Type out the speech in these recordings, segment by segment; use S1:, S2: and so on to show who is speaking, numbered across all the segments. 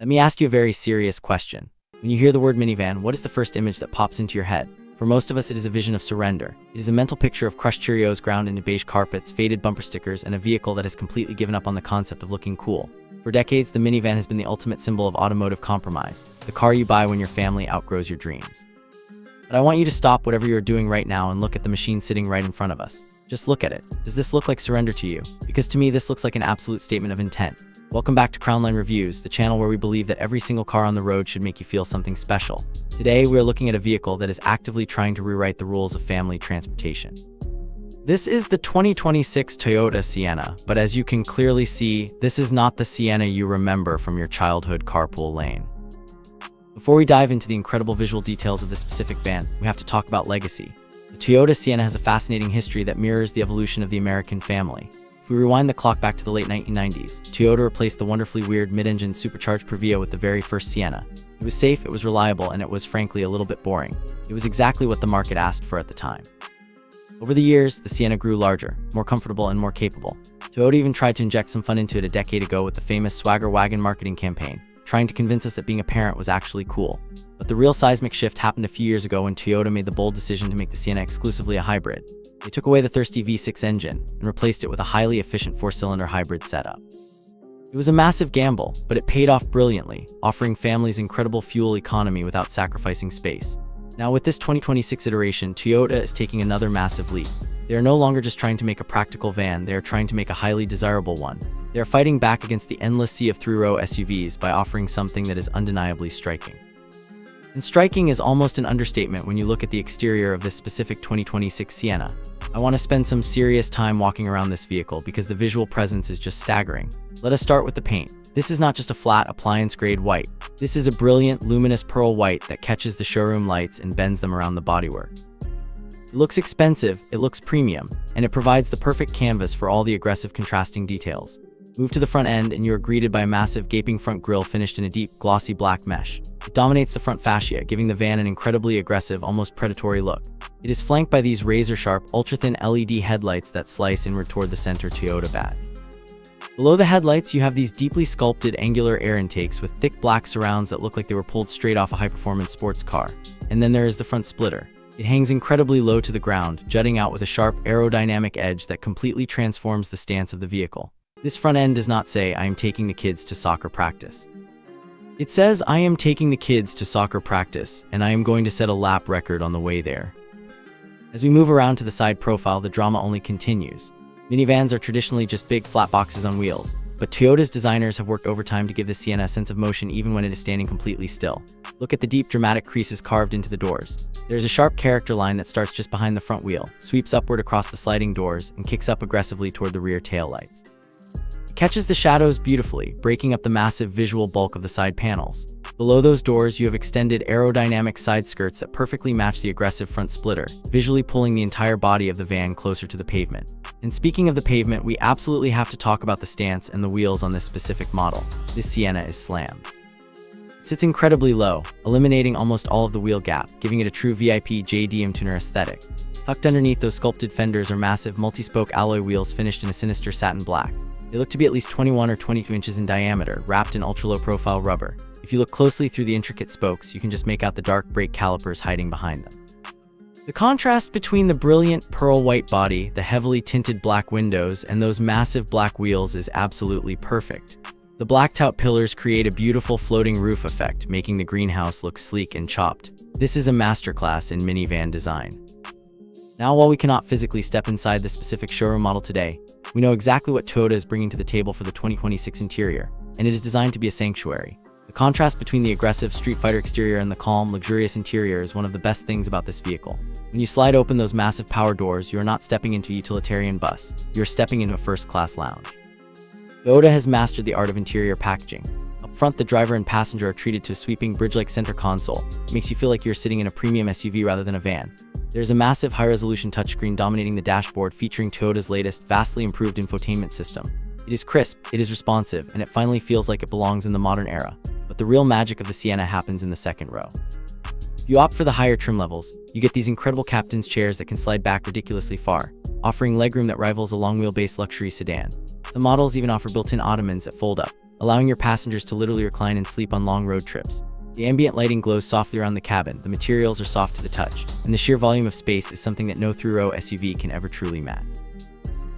S1: Let me ask you a very serious question. When you hear the word minivan, what is the first image that pops into your head? For most of us, it is a vision of surrender. It is a mental picture of crushed Cheerios ground into beige carpets, faded bumper stickers, and a vehicle that has completely given up on the concept of looking cool. For decades, the minivan has been the ultimate symbol of automotive compromise, the car you buy when your family outgrows your dreams. But I want you to stop whatever you're doing right now and look at the machine sitting right in front of us. Just look at it. Does this look like surrender to you? Because to me, this looks like an absolute statement of intent. Welcome back to Crownline Reviews, the channel where we believe that every single car on the road should make you feel something special. Today, we are looking at a vehicle that is actively trying to rewrite the rules of family transportation. This is the 2026 Toyota Sienna, but as you can clearly see, this is not the Sienna you remember from your childhood carpool lane. Before we dive into the incredible visual details of this specific van, we have to talk about legacy. The Toyota Sienna has a fascinating history that mirrors the evolution of the American family. If we rewind the clock back to the late 1990s, Toyota replaced the wonderfully weird mid-engine supercharged Previa with the very first Sienna. It was safe, it was reliable, and it was frankly a little bit boring. It was exactly what the market asked for at the time. Over the years, the Sienna grew larger, more comfortable, and more capable. Toyota even tried to inject some fun into it a decade ago with the famous Swagger Wagon marketing campaign, trying to convince us that being a parent was actually cool. But the real seismic shift happened a few years ago when Toyota made the bold decision to make the Sienna exclusively a hybrid. They took away the thirsty V6 engine and replaced it with a highly efficient four-cylinder hybrid setup. It was a massive gamble, but it paid off brilliantly, offering families incredible fuel economy without sacrificing space. Now with this 2026 iteration, Toyota is taking another massive leap. They are no longer just trying to make a practical van, they are trying to make a highly desirable one. They are fighting back against the endless sea of three-row SUVs by offering something that is undeniably striking. And striking is almost an understatement when you look at the exterior of this specific 2026 Sienna. I want to spend some serious time walking around this vehicle because the visual presence is just staggering. Let us start with the paint. This is not just a flat appliance-grade white. This is a brilliant, luminous pearl white that catches the showroom lights and bends them around the bodywork. It looks expensive, it looks premium, and it provides the perfect canvas for all the aggressive contrasting details. Move to the front end and you are greeted by a massive gaping front grille finished in a deep, glossy black mesh. It dominates the front fascia, giving the van an incredibly aggressive, almost predatory look. It is flanked by these razor-sharp, ultra-thin LED headlights that slice inward toward the center Toyota badge. Below the headlights, you have these deeply sculpted angular air intakes with thick black surrounds that look like they were pulled straight off a high-performance sports car. And then there is the front splitter. It hangs incredibly low to the ground, jutting out with a sharp aerodynamic edge that completely transforms the stance of the vehicle. This front end does not say, "I am taking the kids to soccer practice." It says, "I am taking the kids to soccer practice, and I am going to set a lap record on the way there." As we move around to the side profile, the drama only continues. Minivans are traditionally just big flat boxes on wheels, but Toyota's designers have worked overtime to give the Sienna a sense of motion even when it is standing completely still. Look at the deep dramatic creases carved into the doors. There is a sharp character line that starts just behind the front wheel, sweeps upward across the sliding doors, and kicks up aggressively toward the rear taillights. It catches the shadows beautifully, breaking up the massive visual bulk of the side panels. Below those doors, you have extended aerodynamic side skirts that perfectly match the aggressive front splitter, visually pulling the entire body of the van closer to the pavement. And speaking of the pavement, we absolutely have to talk about the stance and the wheels on this specific model. This Sienna is slammed. It sits incredibly low, eliminating almost all of the wheel gap, giving it a true VIP JDM tuner aesthetic. Tucked underneath those sculpted fenders are massive multi-spoke alloy wheels finished in a sinister satin black. They look to be at least 21 or 22 inches in diameter, wrapped in ultra-low profile rubber. If you look closely through the intricate spokes, you can just make out the dark brake calipers hiding behind them. The contrast between the brilliant pearl white body, the heavily tinted black windows, and those massive black wheels is absolutely perfect. The blacked-out pillars create a beautiful floating roof effect, making the greenhouse look sleek and chopped. This is a masterclass in minivan design. Now, while we cannot physically step inside the specific showroom model today, we know exactly what Toyota is bringing to the table for the 2026 interior, and it is designed to be a sanctuary. The contrast between the aggressive Street Fighter exterior and the calm, luxurious interior is one of the best things about this vehicle. When you slide open those massive power doors, you are not stepping into a utilitarian bus, you are stepping into a first-class lounge. Toyota has mastered the art of interior packaging. Up front, the driver and passenger are treated to a sweeping bridge-like center console. It makes you feel like you're sitting in a premium SUV rather than a van. There's a massive high-resolution touchscreen dominating the dashboard featuring Toyota's latest, vastly improved infotainment system. It is crisp, it is responsive, and it finally feels like it belongs in the modern era. But the real magic of the Sienna happens in the second row. If you opt for the higher trim levels, you get these incredible captain's chairs that can slide back ridiculously far, offering legroom that rivals a long-wheelbase luxury sedan. Some models even offer built-in ottomans that fold up, allowing your passengers to literally recline and sleep on long road trips. The ambient lighting glows softly around the cabin, the materials are soft to the touch, and the sheer volume of space is something that no three-row SUV can ever truly match.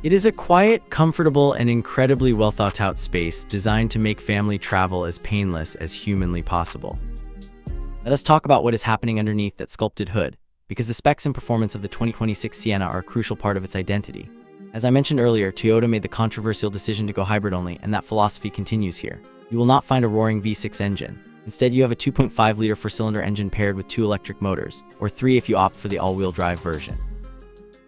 S1: It is a quiet, comfortable, and incredibly well-thought-out space designed to make family travel as painless as humanly possible. Let us talk about what is happening underneath that sculpted hood, because the specs and performance of the 2026 Sienna are a crucial part of its identity. As I mentioned earlier, Toyota made the controversial decision to go hybrid only, and that philosophy continues here. You will not find a roaring V6 engine. Instead, you have a 2.5-liter four-cylinder engine paired with 2 electric motors, or 3 if you opt for the all-wheel drive version.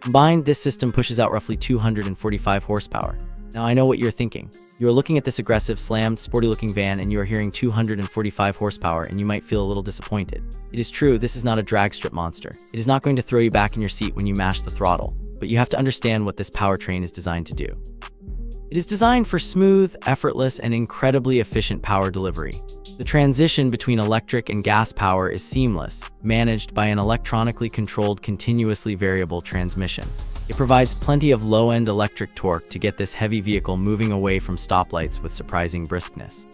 S1: Combined, this system pushes out roughly 245 horsepower. Now, I know what you're thinking. You are looking at this aggressive, slammed, sporty-looking van and you are hearing 245 horsepower and you might feel a little disappointed. It is true, this is not a drag strip monster. It is not going to throw you back in your seat when you mash the throttle, but you have to understand what this powertrain is designed to do. It is designed for smooth, effortless, and incredibly efficient power delivery. The transition between electric and gas power is seamless, managed by an electronically controlled, continuously variable transmission. It provides plenty of low-end electric torque to get this heavy vehicle moving away from stoplights with surprising briskness.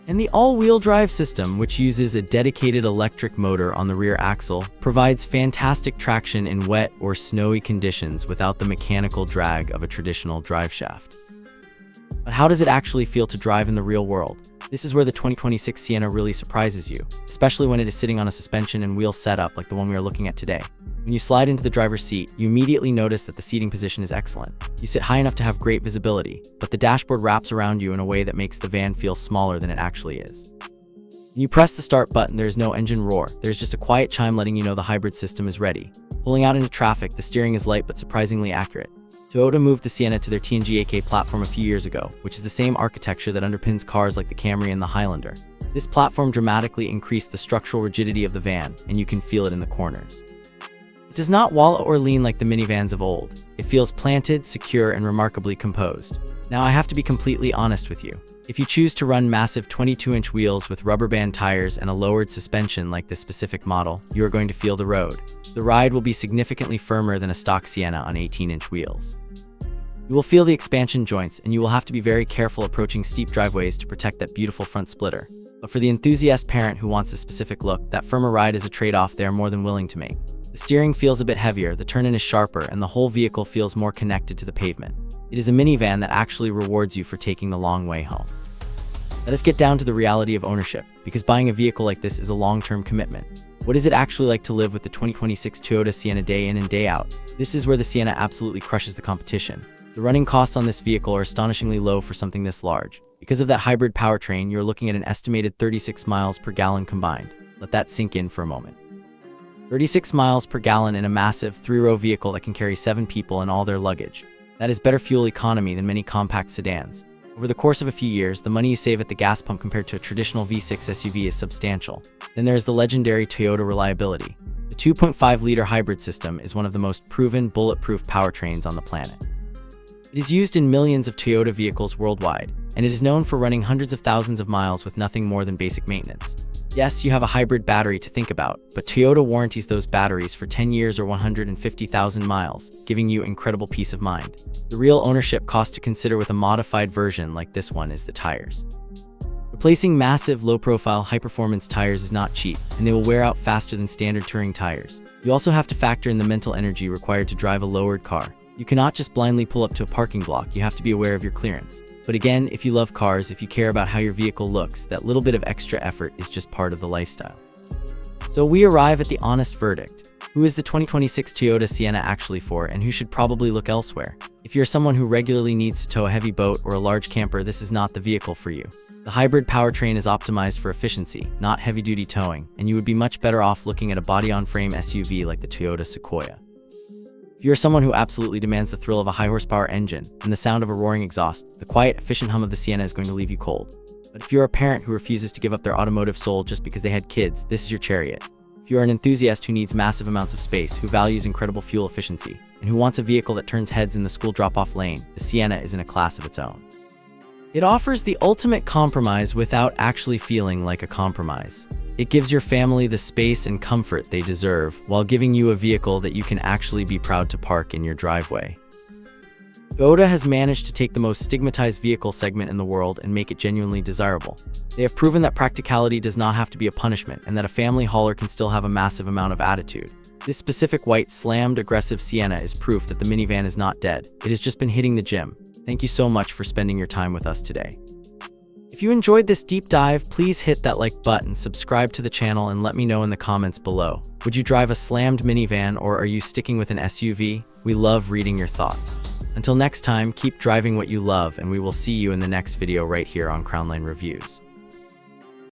S1: And the all-wheel drive system, which uses a dedicated electric motor on the rear axle, provides fantastic traction in wet or snowy conditions without the mechanical drag of a traditional driveshaft. But how does it actually feel to drive in the real world? This is where the 2026 Sienna really surprises you, especially when it is sitting on a suspension and wheel setup like the one we are looking at today. When you slide into the driver's seat, you immediately notice that the seating position is excellent. You sit high enough to have great visibility, but the dashboard wraps around you in a way that makes the van feel smaller than it actually is. When you press the start button, there is no engine roar. There is just a quiet chime letting you know the hybrid system is ready. Pulling out into traffic, the steering is light but surprisingly accurate. Toyota moved the Sienna to their TNGA platform a few years ago, which is the same architecture that underpins cars like the Camry and the Highlander. This platform dramatically increased the structural rigidity of the van, and you can feel it in the corners. It does not wallow or lean like the minivans of old. It feels planted, secure, and remarkably composed. Now, I have to be completely honest with you. If you choose to run massive 22-inch wheels with rubber band tires and a lowered suspension like this specific model, you are going to feel the road. The ride will be significantly firmer than a stock Sienna on 18-inch wheels. You will feel the expansion joints, and you will have to be very careful approaching steep driveways to protect that beautiful front splitter. But for the enthusiast parent who wants a specific look, that firmer ride is a trade-off they are more than willing to make. The steering feels a bit heavier, the turn-in is sharper, and the whole vehicle feels more connected to the pavement. It is a minivan that actually rewards you for taking the long way home. Let us get down to the reality of ownership, because buying a vehicle like this is a long-term commitment. What is it actually like to live with the 2026 Toyota Sienna day in and day out? This is where the Sienna absolutely crushes the competition. The running costs on this vehicle are astonishingly low for something this large. Because of that hybrid powertrain, you're looking at an estimated 36 miles per gallon combined. Let that sink in for a moment. 36 miles per gallon in a massive 3-row vehicle that can carry 7 people and all their luggage. That is better fuel economy than many compact sedans. Over the course of a few years, the money you save at the gas pump compared to a traditional V6 SUV is substantial. Then there is the legendary Toyota reliability. The 2.5-liter hybrid system is one of the most proven, bulletproof powertrains on the planet. It is used in millions of Toyota vehicles worldwide, and it is known for running hundreds of thousands of miles with nothing more than basic maintenance. Yes, you have a hybrid battery to think about, but Toyota warranties those batteries for 10 years or 150,000 miles, giving you incredible peace of mind. The real ownership cost to consider with a modified version like this one is the tires. Replacing massive, low-profile, high-performance tires is not cheap, and they will wear out faster than standard touring tires. You also have to factor in the mental energy required to drive a lowered car. You cannot just blindly pull up to a parking block, you have to be aware of your clearance. But again, if you love cars, if you care about how your vehicle looks, that little bit of extra effort is just part of the lifestyle. So we arrive at the honest verdict. Who is the 2026 Toyota Sienna actually for, and who should probably look elsewhere? If you're someone who regularly needs to tow a heavy boat or a large camper, this is not the vehicle for you. The hybrid powertrain is optimized for efficiency, not heavy-duty towing, and you would be much better off looking at a body-on-frame SUV like the Toyota Sequoia. If you're someone who absolutely demands the thrill of a high-horsepower engine and the sound of a roaring exhaust, the quiet, efficient hum of the Sienna is going to leave you cold. But if you're a parent who refuses to give up their automotive soul just because they had kids, this is your chariot. If you are an enthusiast who needs massive amounts of space, who values incredible fuel efficiency, and who wants a vehicle that turns heads in the school drop-off lane, the Sienna is in a class of its own. It offers the ultimate compromise without actually feeling like a compromise. It gives your family the space and comfort they deserve, while giving you a vehicle that you can actually be proud to park in your driveway. Toyota has managed to take the most stigmatized vehicle segment in the world and make it genuinely desirable. They have proven that practicality does not have to be a punishment and that a family hauler can still have a massive amount of attitude. This specific white, slammed, aggressive Sienna is proof that the minivan is not dead. It has just been hitting the gym. Thank you so much for spending your time with us today. If you enjoyed this deep dive, please hit that like button, subscribe to the channel, and let me know in the comments below. Would you drive a slammed minivan, or are you sticking with an SUV? We love reading your thoughts. Until next time, keep driving what you love, and we will see you in the next video right here on Crownline Reviews.